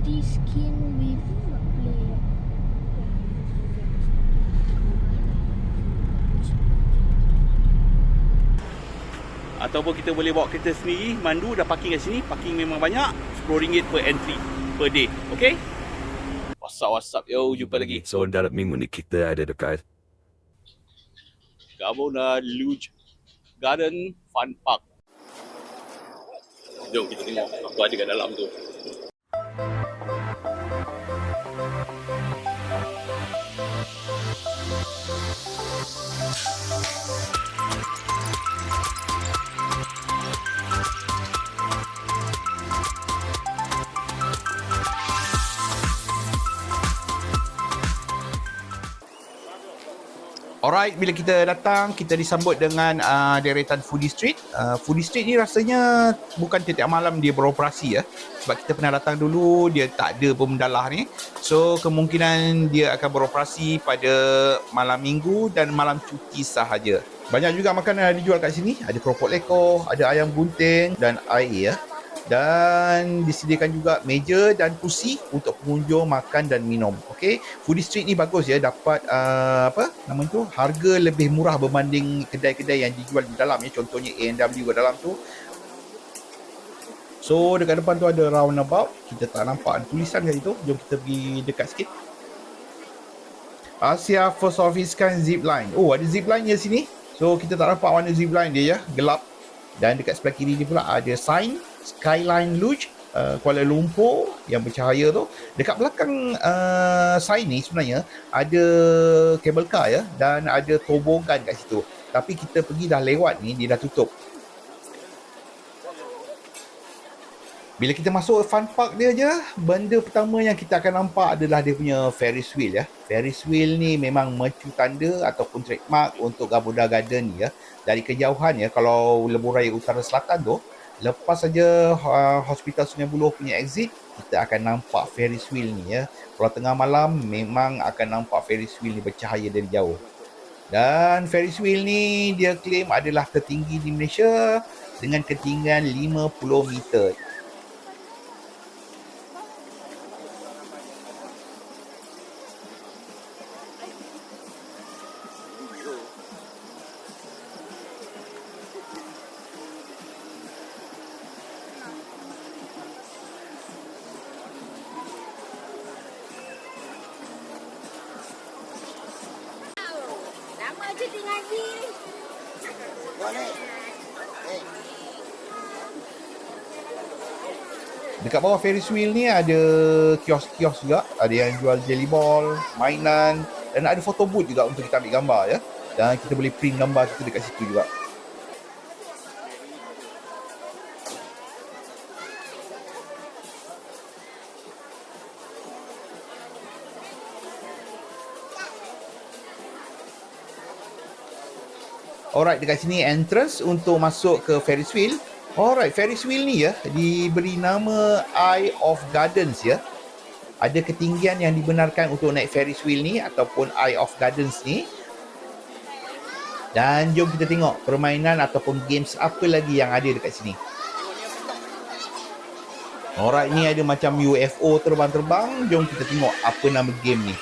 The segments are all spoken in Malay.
this skin with play. Ataupun kita boleh bawa kereta sendiri, mandu, dah parking kat sini. Parking memang banyak, RM10 per entry per day. Okay? What's up, yo, jumpa lagi. So dalam minggu ni kita ada dekat Gabona Luge Garden Fun Park. Jom kita tengok apa ada kat dalam tu. Alright, bila kita datang, kita disambut dengan deretan Foodie Street. Foodie Street ni rasanya bukan setiap malam dia beroperasi ya. Sebab kita pernah datang dulu, dia tak ada pemendalah ni. So, kemungkinan dia akan beroperasi pada malam minggu dan malam cuti sahaja. Banyak juga makanan yang dijual kat sini. Ada keropok lekor, ada ayam gunting dan air ya. Dan disediakan juga meja dan kursi untuk pengunjung makan dan minum. Okey, Foodie Street ni bagus ya, dapat harga lebih murah berbanding kedai-kedai yang dijual di dalam ya. Contohnya A&W kat dalam tu. So dekat depan tu ada roundabout, kita tak nampak ada tulisan kat situ. Jom kita pergi dekat sikit. Asia First of its kind zip line. Oh, ada zip line di sini. So kita tak nampak warna zip line dia ya, gelap. Dan dekat sebelah kiri ni pula ada sign Skyline Luge Kuala Lumpur yang bercahaya tu. Dekat belakang sign ni sebenarnya ada cable car ya, dan ada tobogan kat situ. Tapi kita pergi dah lewat ni, dia dah tutup. Bila kita masuk fun park dia je, benda pertama yang kita akan nampak adalah dia punya Ferris wheel ya. Ferris wheel ni memang mercu tanda ataupun trademark untuk Gabona Garden ya. Dari kejauhan ya, kalau Lebuh Raya Utara Selatan tu, lepas saja Hospital Sungai Buloh punya exit, kita akan nampak Ferris wheel ni ya. Kalau tengah malam memang akan nampak Ferris wheel ni bercahaya dari jauh. Dan Ferris wheel ni dia claim adalah tertinggi di Malaysia dengan ketinggian 50 meter. Dekat bawah Ferris wheel ni ada kios-kios juga. Ada yang jual jelly ball, mainan, dan ada photo booth juga untuk kita ambil gambar ya. Dan kita boleh print gambar kita dekat situ juga. Alright, dekat sini entrance untuk masuk ke Ferris wheel. Alright, Ferris wheel ni ya diberi nama Eye of Gardens ya. Ada ketinggian yang dibenarkan untuk naik Ferris wheel ni ataupun Eye of Gardens ni. Dan jom kita tengok permainan ataupun games apa lagi yang ada dekat sini. Alright, ni ada macam UFO terbang-terbang. Jom kita tengok apa nama game ni.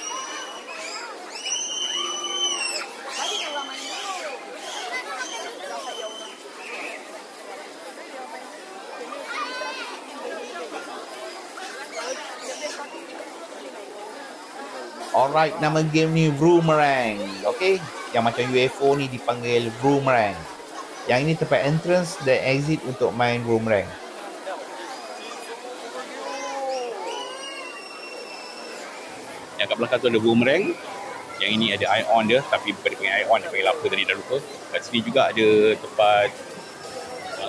Alright, nama game ni Vroomerang. Okay, yang macam UFO ni dipanggil Vroomerang. Yang ini tempat entrance dan exit untuk main Vroomerang. Yang kat belakang tu ada Boomerang. Yang ini ada Ion dia, tapi bukan dia panggil Ion, dia panggil apa tadi dah lupa. Kat sini juga ada tempat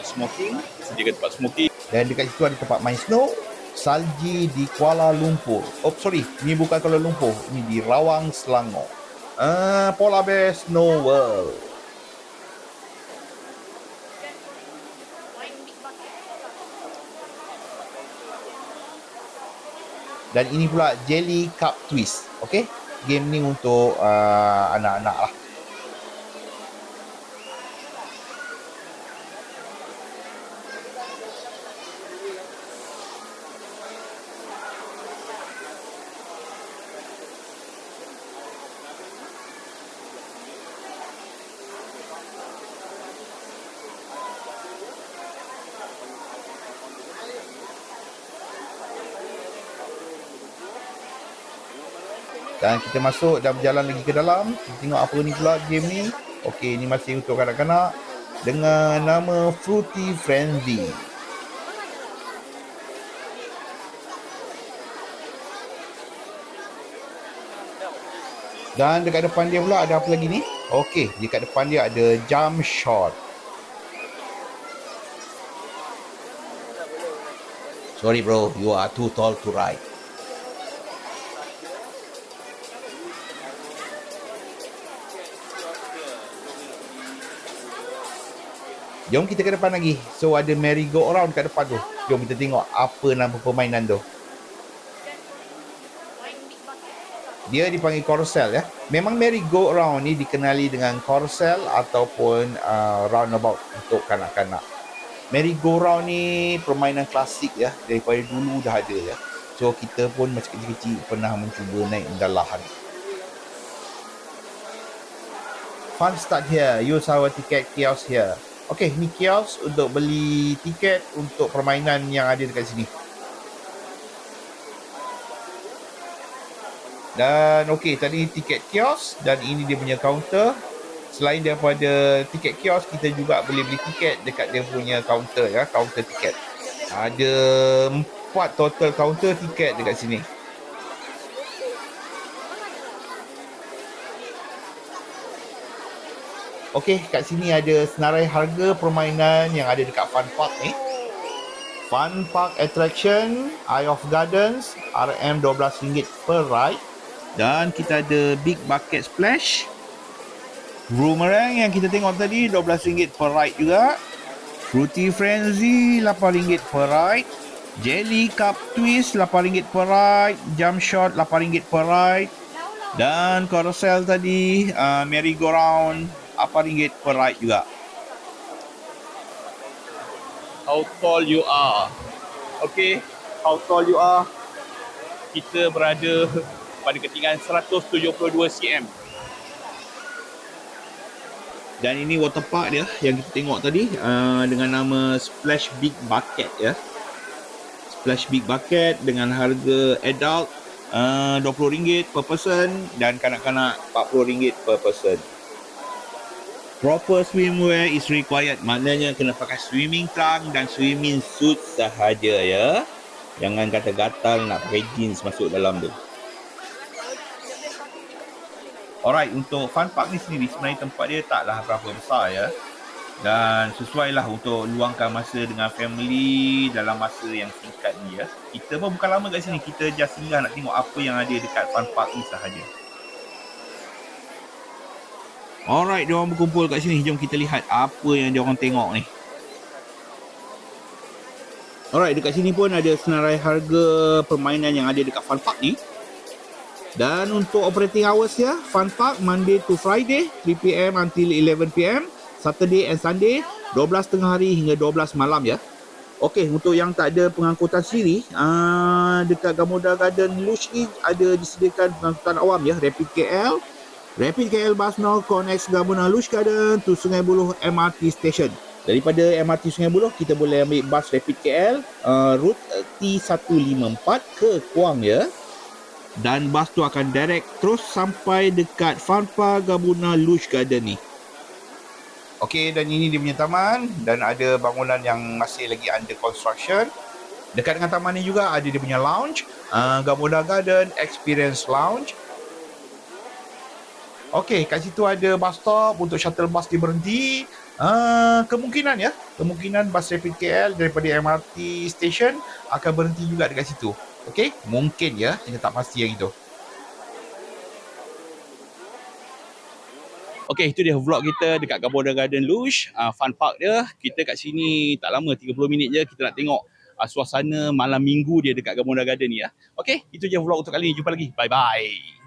smoking, sediakan tempat smoking. Dan dekat situ ada tempat main snow. Salji di Kuala Lumpur. Oh sorry, ni bukan Kuala Lumpur, ni di Rawang, Selangor. Polar Bear Snow World. Dan ini pula Jelly Cup Twist. Okay, game ni untuk anak-anak lah. Dan kita masuk dan berjalan lagi ke dalam. Kita tengok apa ni pula game ni. Okey, ni masih untuk kanak-kanak dengan nama Fruity Frenzy. Dan dekat depan dia pula ada apa lagi ni? Okey, dekat depan dia ada jump shot. Sorry bro, you are too tall to ride. Jom kita ke depan lagi. So ada merry go around kat depan tu. Jom kita tengok apa nama permainan tu. Dia dipanggil carousel ya. Memang merry go around ni dikenali dengan carousel ataupun roundabout untuk kanak-kanak. Merry go round ni permainan klasik ya, daripada dulu dah ada ya. So kita pun masa kecil-kecil pernah mencuba naik dalahan. Fun start here. Use our ticket kiosk here. Okey, ni kiosk untuk beli tiket untuk permainan yang ada dekat sini. Dan okey, tadi tiket kios dan ini dia punya kaunter. Selain daripada tiket kios, kita juga boleh beli tiket dekat dia punya kaunter ya, kaunter tiket. Ada 4 total kaunter tiket dekat sini. Okey, kat sini ada senarai harga permainan yang ada dekat Fun Park ni. Fun Park Attraction, Eye of Gardens, RM12 per ride. Dan kita ada Big Bucket Splash, Boomerang yang kita tengok tadi RM12 per ride juga. Fruity Frenzy RM8 per ride. Jelly Cup Twist RM8 per ride. Jump Shot RM8 per ride. Dan Carousel tadi Merry Go Round RM8 per ride juga. How tall you are? Okay, how tall you are? Kita berada pada ketinggian 172 cm. Dan ini water park dia yang kita tengok tadi dengan nama Splash Big Bucket ya. Splash Big Bucket dengan harga adult RM20 per person dan kanak-kanak RM40 per person. Proper swimwear is required. Maknanya kena pakai swimming trunk dan swimming suit sahaja ya. Jangan gatal-gatal nak pakai jeans masuk dalam tu. Alright, untuk Fun Park ni sendiri sebenarnya tempat dia taklah berapa besar ya. Dan sesuailah untuk luangkan masa dengan family dalam masa yang singkat ni ya. Kita pun bukan lama kat sini, kita just singgah nak tengok apa yang ada dekat Fun Park ni sahaja. Alright, diorang berkumpul kat sini. Jom kita lihat apa yang diorang tengok ni. Alright, dekat sini pun ada senarai harga permainan yang ada dekat Fun Park ni. Dan untuk operating hours ya, Fun Park Monday to Friday 3 PM until 11 PM, Saturday and Sunday 12 tengah hari hingga 12 malam ya. Okey, untuk yang tak ada pengangkutan sendiri, dekat Gamoda Garden Luge ni ada disediakan pengangkutan awam ya, Rapid KL. Rapid KL Bus Now connects Gamoda Luge Garden to Sungai Buloh MRT Station. Daripada MRT Sungai Buloh, kita boleh ambil bas Rapid KL route T154 ke Kuang ya. Dan bas tu akan direct terus sampai dekat Fun Park Gamoda Luge Garden ni. Okey, dan ini dia punya taman dan ada bangunan yang masih lagi under construction. Dekat dengan taman ni juga ada dia punya lounge, Gamoda Garden Experience Lounge. Okey, kat situ ada bus stop untuk shuttle bus dia berhenti. Kemungkinan bas Rapid KL daripada MRT station akan berhenti juga dekat situ. Okey, mungkin ya, kita tak pasti yang itu. Okey, itu dia vlog kita dekat Gamoda Garden Luge, Fun Park dia. Kita kat sini tak lama, 30 minit je kita nak tengok suasana malam minggu dia dekat Gamoda Garden ni ya. Okey, itu je vlog untuk kali ni. Jumpa lagi. Bye bye.